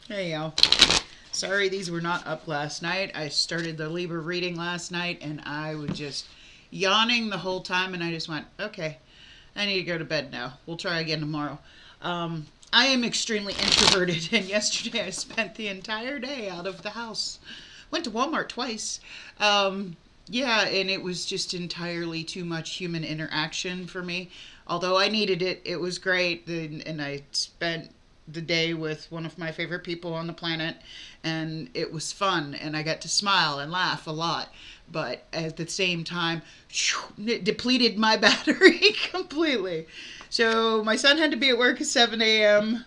Hey y'all. Sorry these were not up last night. I started the Libra reading last night and I was just yawning the whole time and I just went, okay, I need to go to bed now. We'll try again tomorrow. I am extremely introverted and yesterday I spent the entire day out of the house. Went to Walmart twice. Yeah, and it was just entirely too much human interaction for me. Although I needed it, it was great. And I spent the day with one of my favorite people on the planet, and it was fun. And I got to smile and laugh a lot. But at the same time, it depleted my battery completely. So my son had to be at work at 7 a.m.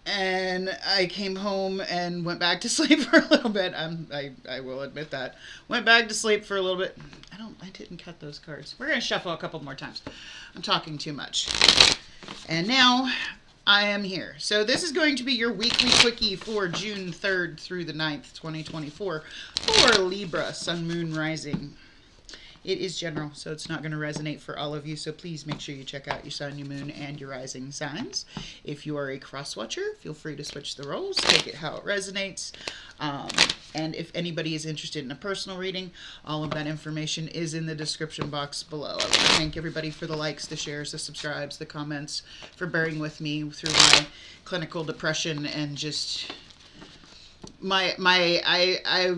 And I came home and went back to sleep for a little bit. I will admit that. Went back to sleep for a little bit. I didn't cut those cards. We're going to shuffle a couple more times. I'm talking too much. And now I am here. So this is going to be your weekly quickie for June 3rd through the 9th, 2024 for Libra, Sun, Moon, Rising. It is general, so it's not going to resonate for all of you, so please make sure you check out your sun, your moon, and your rising signs. If you are a cross-watcher, feel free to switch the roles, take it how it resonates. And if anybody is interested in a personal reading, all of that information is in the description box below. I want to thank everybody for the likes, the shares, the subscribes, the comments, for bearing with me through my clinical depression and just I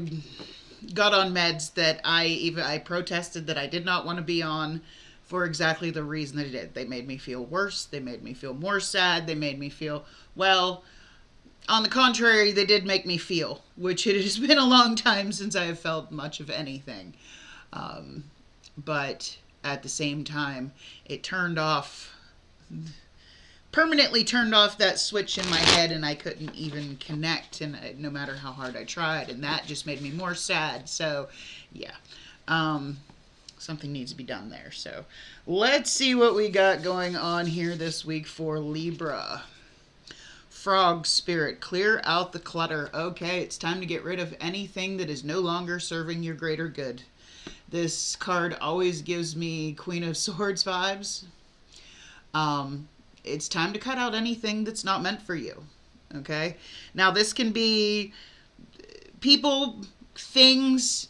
got on meds that I protested that I did not want to be on for exactly the reason they did. They made me feel worse. They made me feel more sad. They made me feel, well, on the contrary, they did make me feel, which it has been a long time since I have felt much of anything. But at the same time, it permanently turned off that switch in my head and I couldn't even connect, and no matter how hard I tried, and that just made me more sad. So yeah, something needs to be done there. So let's see what we got going on here this week for Libra. Frog spirit, clear out the clutter. Okay, it's time to get rid of anything that is no longer serving your greater good. This card always gives me Queen of Swords vibes. It's time to cut out anything that's not meant for you. Okay? Now, this can be people, things,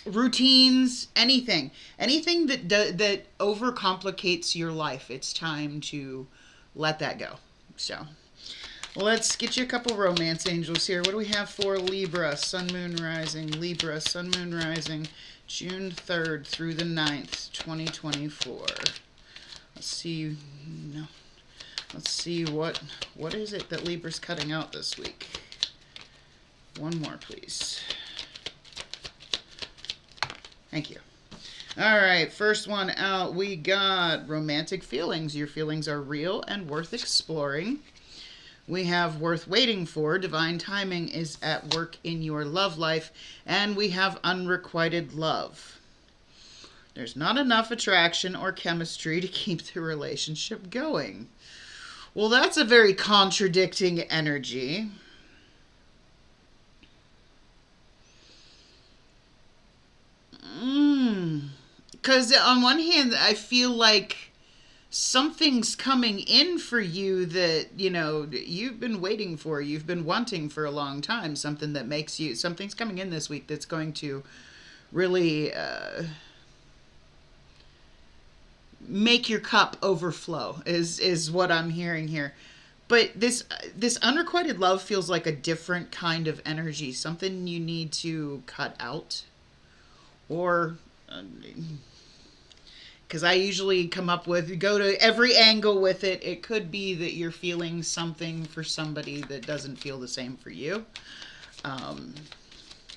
routines, anything. Anything that overcomplicates your life. It's time to let that go. So, let's get you a couple romance angels here. What do we have for Libra, Sun, Moon, Rising? Libra, Sun, Moon, Rising, June 3rd through the 9th, 2024. Let's see. No. Let's see what is it that Libra's cutting out this week. One more, please. Thank you. All right, first one out, we got romantic feelings. Your feelings are real and worth exploring. We have worth waiting for. Divine timing is at work in your love life. And we have unrequited love. There's not enough attraction or chemistry to keep the relationship going. Well, that's a very contradicting energy. Because on one hand, I feel like something's coming in for you that, you've been waiting for, you've been wanting for a long time. Something that makes you, something's coming in this week that's going to really make your cup overflow is what I'm hearing here. But this unrequited love feels like a different kind of energy, something you need to cut out, or because I usually come up with, go to every angle with it. It could be that you're feeling something for somebody that doesn't feel the same for you.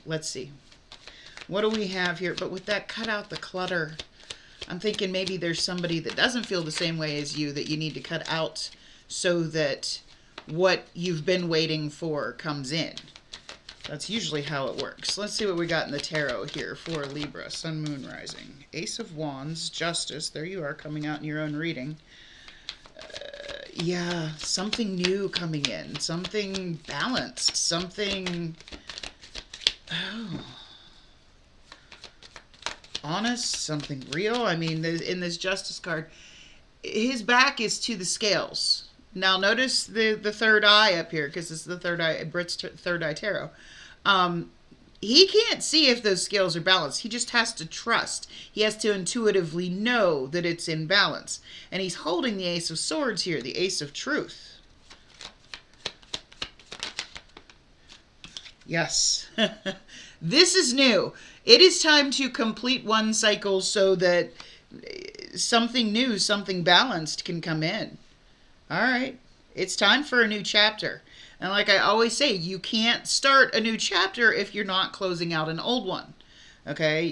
Let's see, what do we have here? But with that, cut out the clutter. I'm thinking maybe there's somebody that doesn't feel the same way as you that you need to cut out so that what you've been waiting for comes in. That's usually how it works. Let's see what we got in the tarot here for Libra, Sun, Moon, Rising. Ace of Wands, Justice. There you are, coming out in your own reading. Yeah, something new coming in. Something balanced. Something... Oh... honest, something real. I mean, in this Justice card, his back is to the scales. Now notice the third eye up here, because it's the third eye, Brit's third eye tarot. He can't see if those scales are balanced. He just has to trust. He has to intuitively know that it's in balance. And he's holding the Ace of Swords here, the Ace of Truth. Yes. This is new. It is time to complete one cycle so that something new, something balanced can come in. All right. It's time for a new chapter. And like I always say, you can't start a new chapter if you're not closing out an old one. Okay?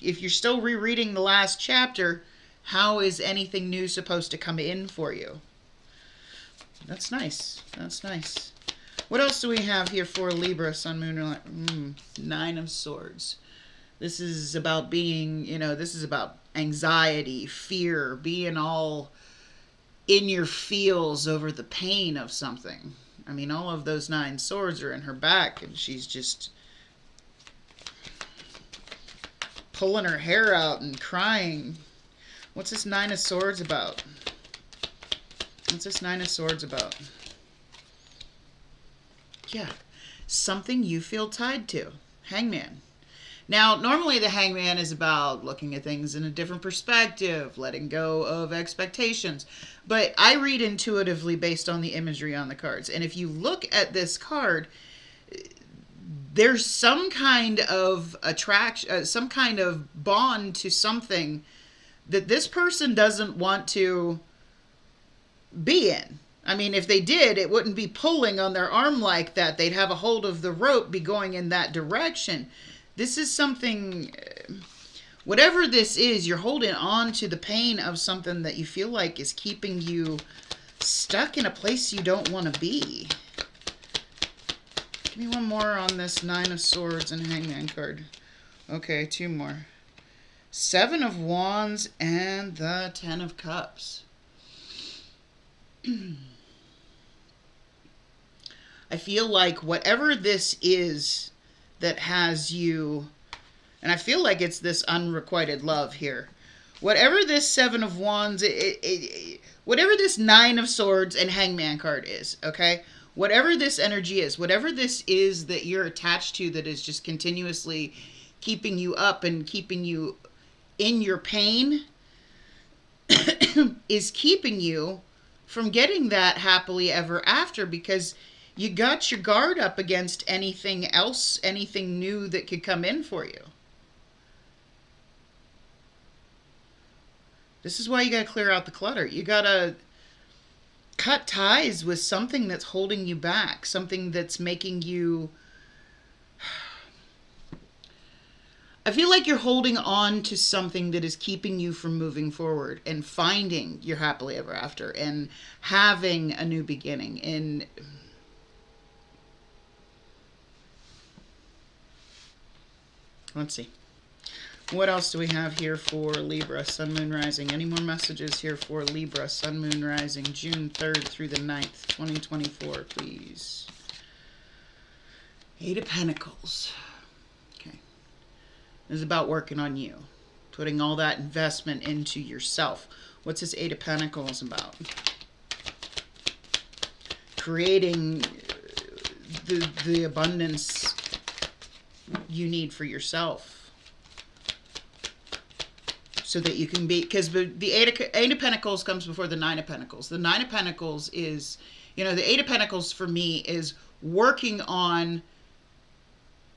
If you're still rereading the last chapter, how is anything new supposed to come in for you? That's nice. That's nice. What else do we have here for Libra, Sun, Moon, Nine of Swords. This is about being, this is about anxiety, fear, being all in your feels over the pain of something. I mean, all of those 9 swords are in her back, and she's just pulling her hair out and crying. What's this 9 of Swords about? What's this 9 of Swords about? Yeah, something you feel tied to. Hangman. Now, normally the Hangman is about looking at things in a different perspective, letting go of expectations. But I read intuitively based on the imagery on the cards. And if you look at this card, there's some kind of attraction, some kind of bond to something that this person doesn't want to be in. I mean, if they did, it wouldn't be pulling on their arm like that. They'd have a hold of the rope, be going in that direction. This is something, whatever this is, you're holding on to the pain of something that you feel like is keeping you stuck in a place you don't want to be. Give me one more on this 9 of Swords and Hangman card. Okay, 2 more. 7 of Wands and the 10 of Cups. I feel like whatever this is that has you, and I feel like it's this unrequited love here. Whatever this 7 of Wands, whatever this 9 of Swords and Hangman card is, okay? Whatever this energy is, whatever this is that you're attached to that is just continuously keeping you up and keeping you in your pain is keeping you from getting that happily ever after, because you got your guard up against anything else, anything new that could come in for you. This is why you got to clear out the clutter. You got to cut ties with something that's holding you back, something that's making you... I feel like you're holding on to something that is keeping you from moving forward and finding your happily ever after and having a new beginning. And let's see. What else do we have here for Libra, Sun, Moon, Rising? Any more messages here for Libra, Sun, Moon, Rising, June 3rd through the 9th, 2024, please? 8 of Pentacles. Okay. This is about working on you. Putting all that investment into yourself. What's this 8 of Pentacles about? Creating the abundance you need for yourself. So that you can be, because the eight of Pentacles comes before the 9 of Pentacles. The 9 of Pentacles is, the 8 of Pentacles for me is working on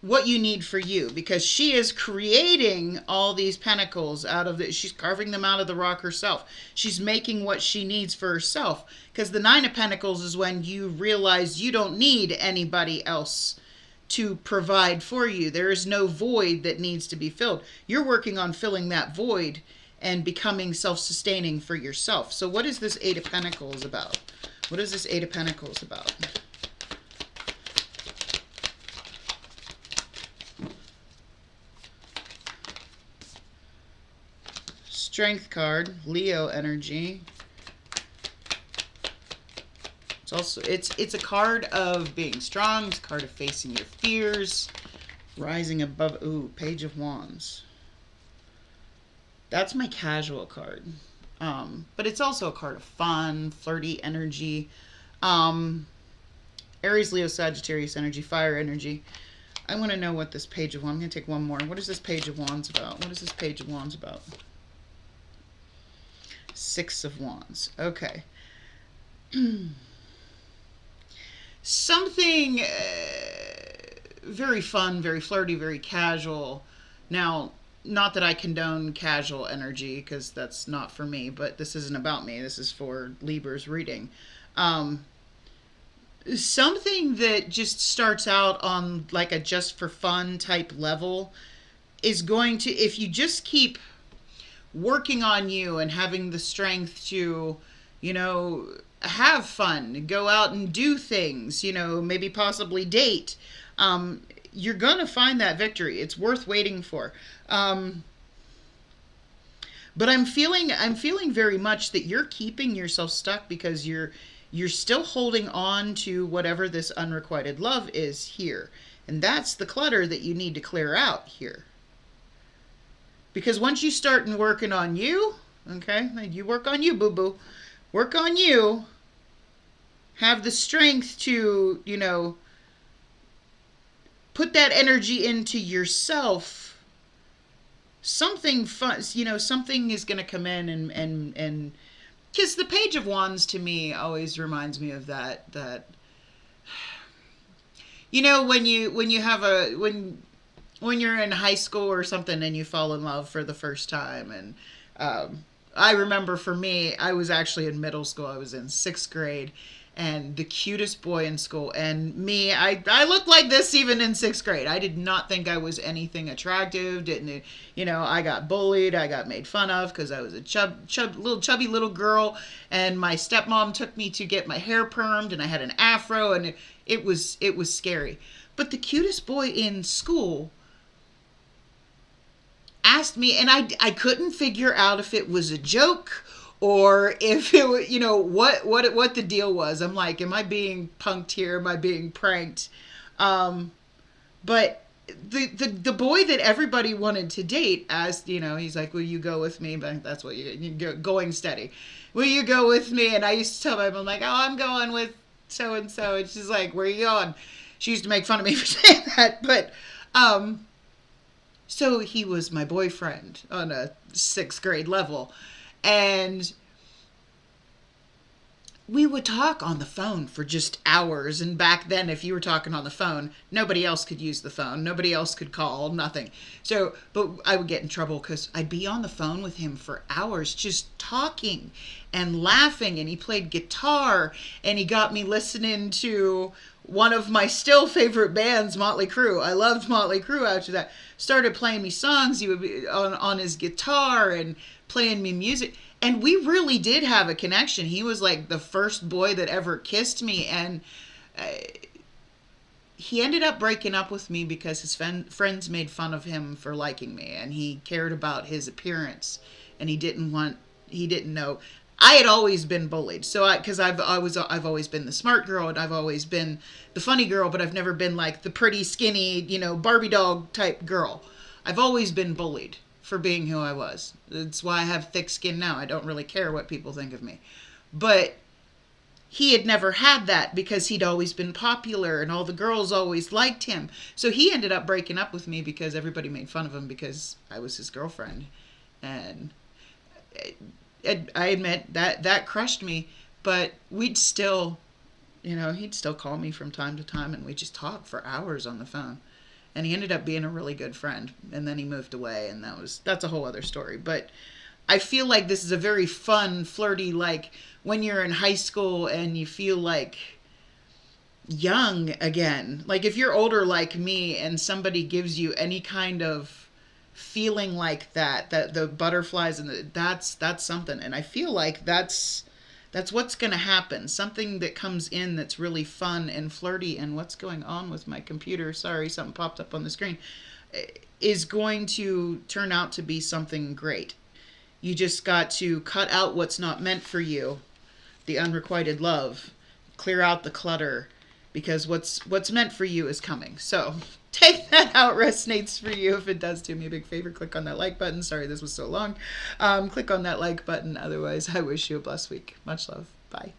what you need for you, because she is creating all these pentacles out of it. She's carving them out of the rock herself. She's making what she needs for herself, because the 9 of Pentacles is when you realize you don't need anybody else to provide for you. There is no void that needs to be filled. You're working on filling that void and becoming self-sustaining for yourself. So what is this 8 of Pentacles about? What is this 8 of Pentacles about? Strength card, Leo energy. It's a card of being strong. It's a card of facing your fears, rising above. Ooh, Page of Wands. That's my casual card. But it's also a card of fun, flirty energy. Um, Aries, Leo, Sagittarius energy, fire energy. I want to know what this Page of Wands. I'm going to take one more. What is this Page of Wands about? What is this Page of Wands about? Six of Wands. Okay. Something very fun, very flirty, very casual. Now, not that I condone casual energy, because that's not for me, but this isn't about me. This is for Libra's reading. Something that just starts out on like a just for fun type level is going to, if you just keep working on you and having the strength to, have fun, go out and do things, maybe possibly date, you're going to find that victory. It's worth waiting for. But I'm feeling very much that you're keeping yourself stuck because you're still holding on to whatever this unrequited love is here. And that's the clutter that you need to clear out here. Because once you start working on you, okay, you work on you, boo-boo. Work on you. Have the strength to, put that energy into yourself. Something fun, something is going to come in and because the Page of Wands to me always reminds me of that when you're in high school or something and you fall in love for the first time. And I remember for me, I was actually in middle school. I was in 6th grade, and the cutest boy in school. And me, I looked like this even in 6th grade. I did not think I was anything attractive. I got bullied. I got made fun of because I was a chubby little girl. And my stepmom took me to get my hair permed, and I had an afro, and it was scary. But the cutest boy in school asked me, and I couldn't figure out if it was a joke or if it was, what the deal was. I'm like, am I being punked here? Am I being pranked? But the boy that everybody wanted to date asked, he's like, will you go with me? But that's what you going steady. Will you go with me? And I used to tell him, I'm like, oh, I'm going with so-and-so. And she's like, where are you going? She used to make fun of me for saying that. But, so he was my boyfriend on a 6th grade level. And we would talk on the phone for just hours. And back then, if you were talking on the phone, nobody else could use the phone. Nobody else could call, nothing. So, but I would get in trouble because I'd be on the phone with him for hours just talking and laughing. And he played guitar, and he got me listening to one of my still favorite bands, Motley Crue. I loved Motley Crue after that. Started playing me songs. He would be on his guitar and playing me music. And we really did have a connection. He was like the first boy that ever kissed me. And he ended up breaking up with me because his friends made fun of him for liking me. And he cared about his appearance. And he didn't know. I had always been bullied. So because I've always been the smart girl, and I've always been the funny girl, but I've never been like the pretty, skinny, Barbie doll type girl. I've always been bullied for being who I was. That's why I have thick skin now. I don't really care what people think of me. But he had never had that because he'd always been popular and all the girls always liked him. So he ended up breaking up with me because everybody made fun of him because I was his girlfriend. And I admit that crushed me, but we'd still, he'd still call me from time to time, and we'd just talk for hours on the phone. And he ended up being a really good friend, and then he moved away, and that's a whole other story. But I feel like this is a very fun, flirty, like when you're in high school and you feel like young again. Like if you're older like me and somebody gives you any kind of feeling like that the butterflies and that's something. And I feel like that's what's going to happen. Something that comes in that's really fun and flirty. And what's going on with my computer? Sorry, something popped up on the screen. Is going to turn out to be something great. You just got to cut out what's not meant for you. The unrequited love. Clear out the clutter. Because what's meant for you is coming. So take that how it resonates for you. If it does, do me a big favor, click on that like button. Sorry this was so long. Click on that like button. Otherwise, I wish you a blessed week. Much love. Bye.